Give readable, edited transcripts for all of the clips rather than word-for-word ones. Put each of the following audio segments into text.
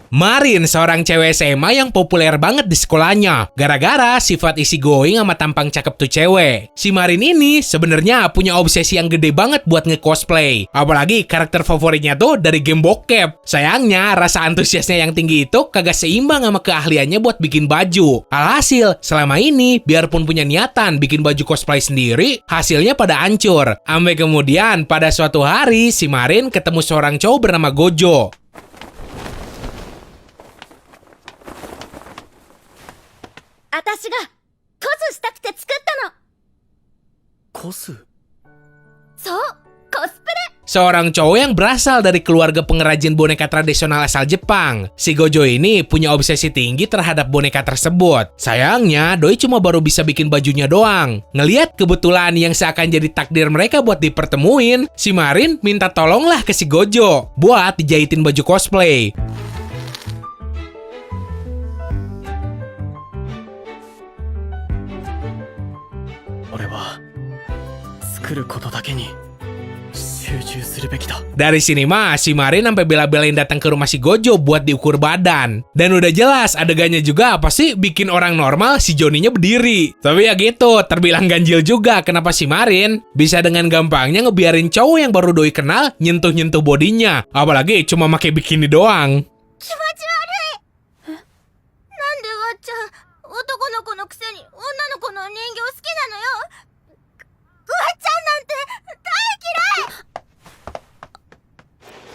Marin seorang cewek SMA yang populer banget di sekolahnya gara-gara sifat easy going sama tampang cakep tuh cewek. Si Marin ini sebenarnya punya obsesi yang gede banget buat nge-cosplay. Apalagi karakter favoritnya tuh dari game bokep. Sayangnya rasa antusiasnya yang tinggi itu kagak seimbang sama keahliannya buat bikin baju. Alhasil, selama ini biarpun punya niatan bikin baju cosplay sendiri, hasilnya pada hancur. Sampai kemudian pada suatu hari si Marin ketemu seorang cowok bernama Gojo. 私がコスしたくて作ったの。コス？そう、コスプレ。 Seorang cowok yang berasal dari keluarga pengrajin boneka tradisional asal Jepang. Si Gojo ini punya obsesi tinggi terhadap boneka tersebut. Sayangnya, Doi cuma baru bisa bikin bajunya doang. Ngeliat kebetulan yang seakan jadi takdir mereka buat dipertemuin, si Marin minta tolonglah ke si Gojo buat dijahitin baju cosplay. 俺は作ることだけに集中するべきだ。 Dari sini mah, si Marin sampai bela-belain datang ke rumah si Gojo buat diukur badan. Dan udah jelas adegannya juga apa sih bikin orang normal si Johnny-nya berdiri. Tapi ya gitu, terbilang ganjil juga kenapa si Marin bisa dengan gampangnya ngebiarin cowok yang baru Doi kenal nyentuh-nyentuh bodinya. Apalagi cuma pakai bikini doang. 気持ち悪い。なんでわっちゃん、男の子のくせに女の子の人形好きなのよ。わっちゃんなんて大嫌い。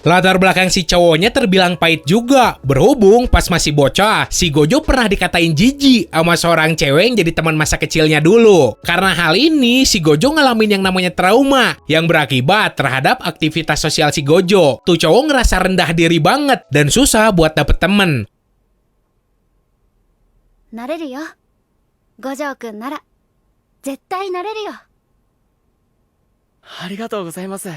Latar belakang si cowoknya terbilang pahit juga. Berhubung pas masih bocah, si Gojo pernah dikatain jijik sama seorang cewek yang jadi teman masa kecilnya dulu. Karena hal ini, si Gojo ngalamin yang namanya trauma yang berakibat terhadap aktivitas sosial si Gojo. Tuh cowok ngerasa rendah diri banget dan susah buat dapet temen. なれるよ。五条くんなら絶対なれるよ。ありがとうございます。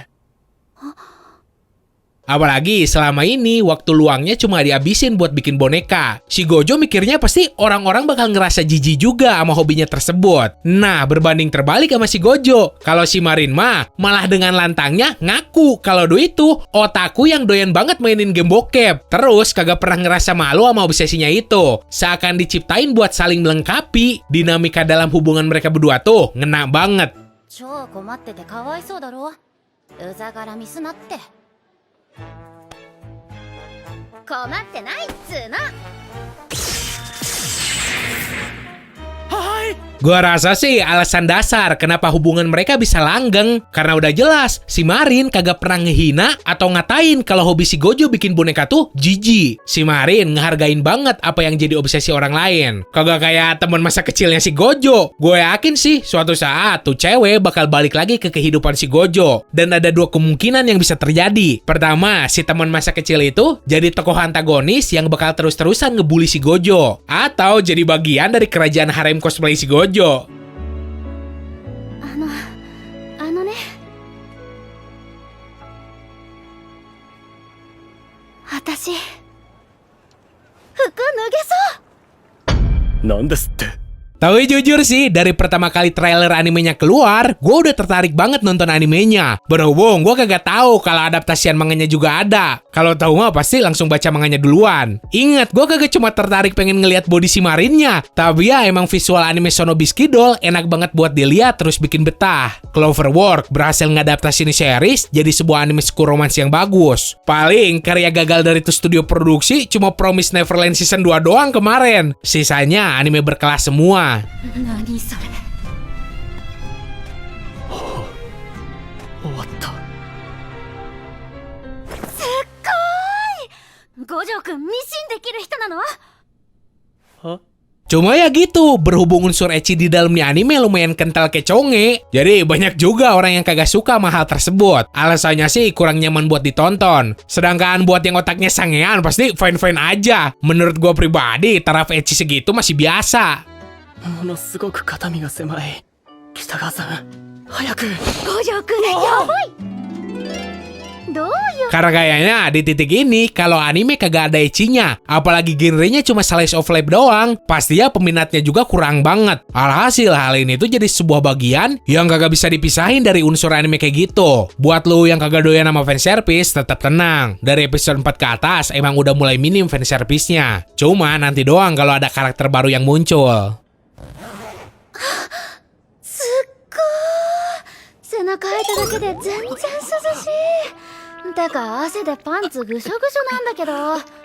Apalagi selama ini waktu luangnya cuma dihabisin buat bikin boneka. Si Gojo mikirnya pasti orang-orang bakal ngerasa jijik juga sama hobinya tersebut. Nah, berbanding terbalik sama si Gojo. Kalau si Marin mah malah dengan lantangnya ngaku kalau Doi itu otaku yang doyan banget mainin game bokep. Terus kagak pernah ngerasa malu sama obsesinya itu. Seakan diciptain buat saling melengkapi. Dinamika dalam hubungan mereka berdua tuh ngena banget. 超困っててかわいそうだろ。うざがらみすなって。困ってないっつーの。 Gua rasa sih alasan dasar kenapa hubungan mereka bisa langgeng karena udah jelas si Marin kagak pernah ngehina atau ngatain kalau hobi si Gojo bikin boneka tuh jijik. Si Marin ngehargain banget apa yang jadi obsesi orang lain. Kagak kayak teman masa kecilnya si Gojo. Gue yakin sih suatu saat tuh cewek bakal balik lagi ke kehidupan si Gojo. Dan ada dua kemungkinan yang bisa terjadi. Pertama, si teman masa kecil itu jadi tokoh antagonis yang bakal terus-terusan ngebully si Gojo. Atau jadi bagian dari kerajaan harem cosplay si Gojo. あのね。私、服脱げそう。なんですって。 Tapi jujur sih, dari pertama kali trailer animenya keluar, gue udah tertarik banget nonton animenya. Berhubung gue kagak tahu kalau adaptasian manganya juga ada. Kalau tahu mah pasti langsung baca manganya duluan. Ingat, gue kagak cuma tertarik pengen ngeliat body si Marinnya, tapi ya emang visual anime Sonobisky Doll enak banget buat dilihat terus bikin betah. Cloverworks berhasil ngadaptasi ini series jadi sebuah anime school romance yang bagus. Paling karya gagal dari tuh studio produksi cuma Promise Neverland season 2 doang kemarin. Sisanya anime berkelas semua. 何それ。終わった。すっごーい。五条くんミシンできる人なの？は？ Cuma ya gitu, berhubung unsur ecchi di dalamnya anime lumayan kental keconge, jadi banyak juga orang yang kagak suka sama hal tersebut. Alasannya sih kurang nyaman buat ditonton. Sedangkan buat yang otaknya sangean pasti fine-fine aja. Menurut gua pribadi, taraf ecchi segitu masih biasa. ものすごく肩身が狭い。北川さん、早く。五条くんやばい。どういう Karena kayaknya di titik ini kalau anime kagak ada ecchinya, apalagi genrenya cuma slice of life doang, pastinya peminatnya juga kurang banget. Alhasil hal ini tuh jadi sebuah bagian yang kagak bisa dipisahin dari unsur anime kayak gitu. Buat lu yang kagak doyan sama fanservice, tetap tenang. Dari episode 4 ke atas emang udah mulai minim fanservice-nya. Cuma nanti doang kalau ada karakter baru yang muncul. すっごー背中開いただけで全然涼しいてか汗でパンツぐしょぐしょなんだけど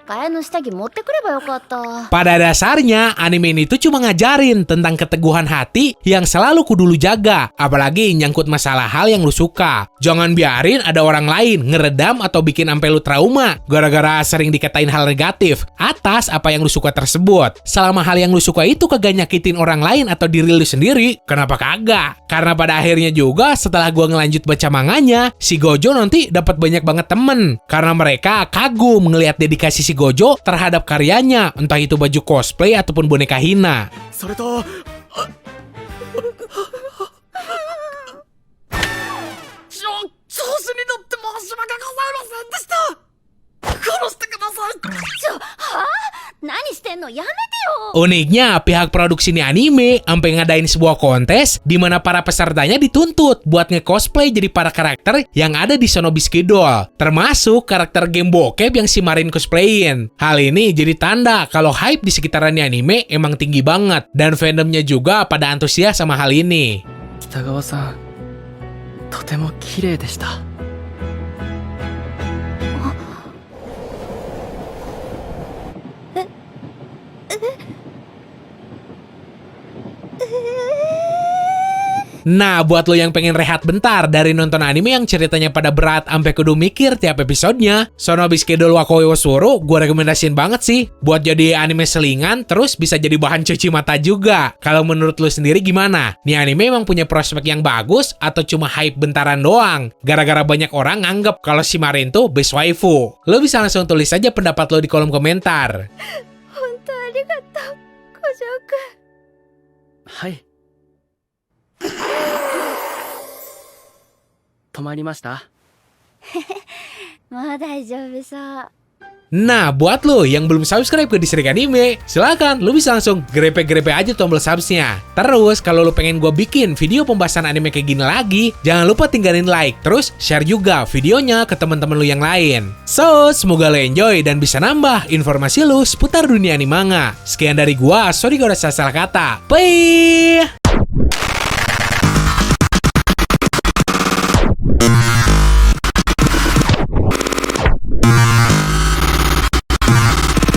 替えの下着持ってくればよかった Pada dasarnya, anime ini tuh cuma ngajarin tentang keteguhan hati yang selalu kudu lu jaga. Apalagi nyangkut masalah hal yang lu suka. Jangan biarin ada orang lain ngeredam atau bikin sampai lu trauma gara-gara sering dikatain hal negatif atas apa yang lu suka tersebut. Selama hal yang lu suka itu kagak nyakitin orang lain atau diri lu sendiri, kenapa kagak? Karena pada akhirnya juga setelah gua ngelanjut baca manganya, si Gojo nanti dapat banyak banget temen. Karena mereka kagum ngelihat dedikasi si Gojo terhadap karyanya, entah itu baju cosplay ataupun boneka Hina. それと調子に乗って申し訳ございませんでした殺してください何してんのやめてよ Uniknya, pihak produksi ini anime sampai ngadain sebuah kontes di mana para pesertanya dituntut buat nge-cosplay jadi para karakter yang ada di Shinobi Schedule, termasuk karakter game bokep yang si Marin cosplayin. Hal ini jadi tanda kalau hype di sekitarannya anime emang tinggi banget dan fandomnya juga pada antusias sama hal ini. 北川さんとても綺麗でした Nah, buat lo yang pengen rehat bentar dari nonton anime yang ceritanya pada berat sampai kudu mikir tiap episodenya, Shinobi Schedule wa Koe wo Suru gue rekomendasiin banget sih buat jadi anime selingan terus bisa jadi bahan cuci mata juga. Kalau menurut lo sendiri gimana? Nih anime emang punya prospek yang bagus atau cuma hype bentaran doang? Gara-gara banyak orang nganggep kalau si Marin tuh best waifu. Lo bisa langsung tulis aja pendapat lo di kolom komentar. 本当ありがとう五条くんはい止まりました もう大丈夫そう Nah, buat lo yang belum subscribe ke Distrik Anime, silakan lo bisa langsung grepe-grepe aja tombol subsnya. Terus, kalau lo pengen gue bikin video pembahasan anime kayak gini lagi, jangan lupa tinggalin like, terus share juga videonya ke teman-teman lo yang lain. So, semoga lo enjoy dan bisa nambah informasi lo seputar dunia animanga. Sekian dari gua, sorry kalau ada salah kata. Bye!